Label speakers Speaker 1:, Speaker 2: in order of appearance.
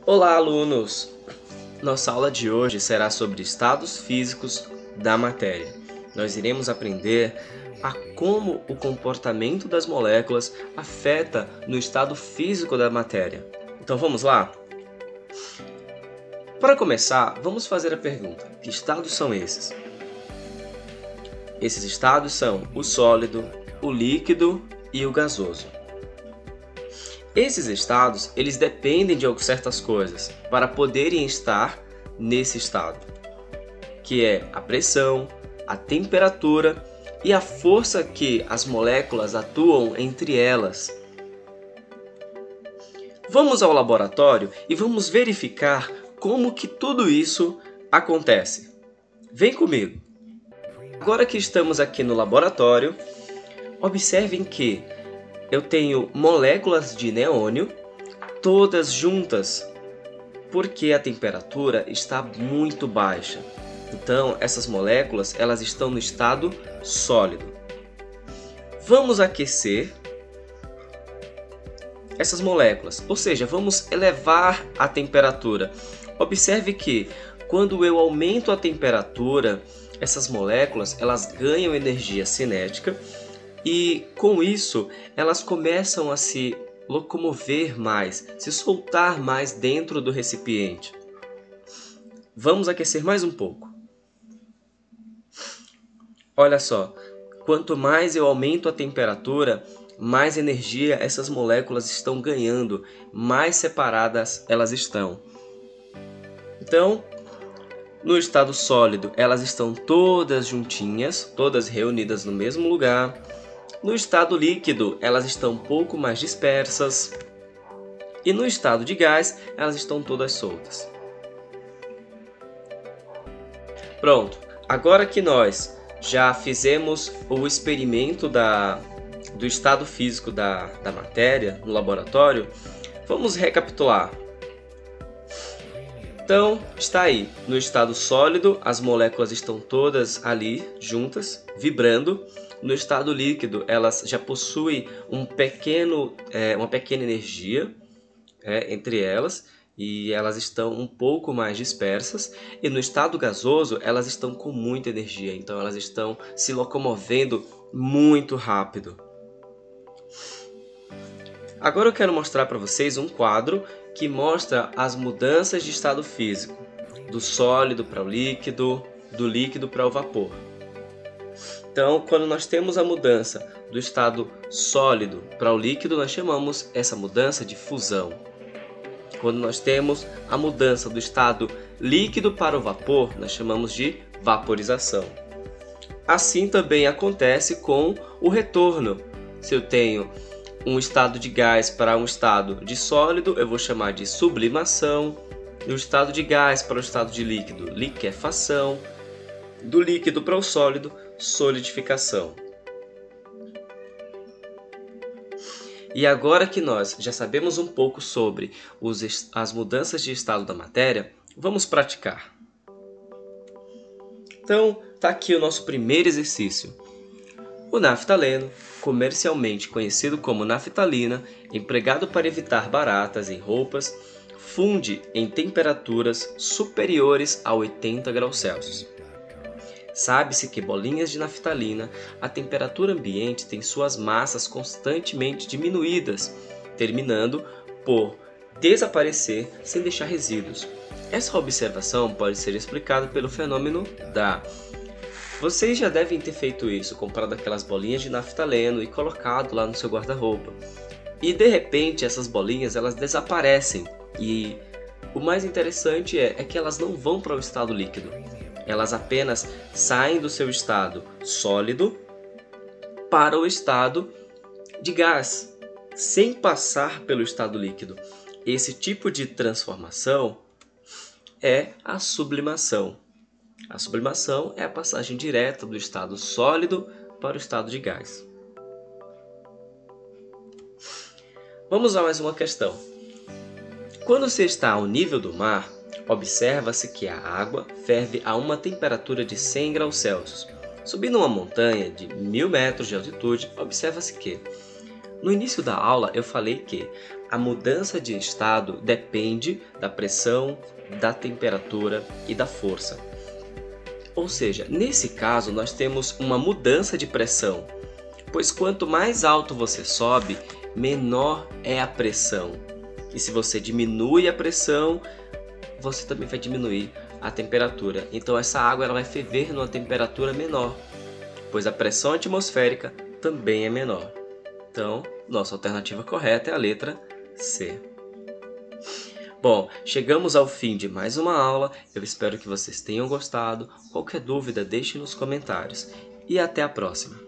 Speaker 1: Olá, alunos! Nossa aula de hoje será sobre estados físicos da matéria. Nós iremos aprender a como o comportamento das moléculas afeta no estado físico da matéria. Então vamos lá? Para começar, vamos fazer a pergunta: que estados são esses? Esses estados são o sólido, o líquido e o gasoso. Esses estados, eles dependem de certas coisas para poderem estar nesse estado, que é a pressão, a temperatura e a força que as moléculas atuam entre elas. Vamos ao laboratório e vamos verificar como que tudo isso acontece. Vem comigo! Agora que estamos aqui no laboratório, observem que eu tenho moléculas de neônio, todas juntas, porque a temperatura está muito baixa. Então, essas moléculas elas estão no estado sólido. Vamos aquecer essas moléculas, ou seja, vamos elevar a temperatura. Observe que quando eu aumento a temperatura, essas moléculas elas ganham energia cinética e com isso elas começam a se locomover mais, se soltar mais dentro do recipiente. Vamos aquecer mais um pouco. Olha só, quanto mais eu aumento a temperatura, mais energia essas moléculas estão ganhando, mais separadas elas estão. Então, no estado sólido, elas estão todas juntinhas, todas reunidas no mesmo lugar. No estado líquido, elas estão um pouco mais dispersas. E no estado de gás, elas estão todas soltas. Pronto, agora que nós já fizemos o experimento do estado físico da matéria no laboratório, vamos recapitular. Então, está aí, no estado sólido, as moléculas estão todas ali, juntas, vibrando. No estado líquido, elas já possuem uma pequena energia entre elas, e elas estão um pouco mais dispersas. E no estado gasoso, elas estão com muita energia, então elas estão se locomovendo muito rápido. Agora eu quero mostrar para vocês um quadro que mostra as mudanças de estado físico, do sólido para o líquido, do líquido para o vapor. Então, quando nós temos a mudança do estado sólido para o líquido, nós chamamos essa mudança de fusão. Quando nós temos a mudança do estado líquido para o vapor, nós chamamos de vaporização. Assim também acontece com o retorno. Se eu tenho um estado de gás para um estado de sólido, eu vou chamar de sublimação. Do estado de gás para o estado de líquido, liquefação. Do líquido para o sólido, solidificação. E agora que nós já sabemos um pouco sobre as mudanças de estado da matéria, vamos praticar. Então, está aqui o nosso primeiro exercício. O naftaleno, comercialmente conhecido como naftalina, empregado para evitar baratas em roupas, funde em temperaturas superiores a 80 graus Celsius. Sabe-se que bolinhas de naftalina, a temperatura ambiente tem suas massas constantemente diminuídas, terminando por desaparecer sem deixar resíduos. Essa observação pode ser explicada pelo fenômeno da... Vocês já devem ter feito isso, comprado aquelas bolinhas de naftaleno e colocado lá no seu guarda-roupa. E de repente essas bolinhas elas desaparecem. E o mais interessante é que elas não vão para o estado líquido. Elas apenas saem do seu estado sólido para o estado de gás, sem passar pelo estado líquido. Esse tipo de transformação é a sublimação. A sublimação é a passagem direta do estado sólido para o estado de gás. Vamos a mais uma questão. Quando se está ao nível do mar, observa-se que a água ferve a uma temperatura de 100 graus Celsius. Subindo uma montanha de 1000 metros de altitude, observa-se que No início da aula eu falei que a mudança de estado depende da pressão, da temperatura e da força. Ou seja, nesse caso nós temos uma mudança de pressão, pois quanto mais alto você sobe, menor é a pressão. E se você diminui a pressão, você também vai diminuir a temperatura. Então essa água ela vai ferver numa temperatura menor, pois a pressão atmosférica também é menor. Então, nossa alternativa correta é a letra C. Bom, chegamos ao fim de mais uma aula. Eu espero que vocês tenham gostado. Qualquer dúvida, deixe nos comentários. E até a próxima!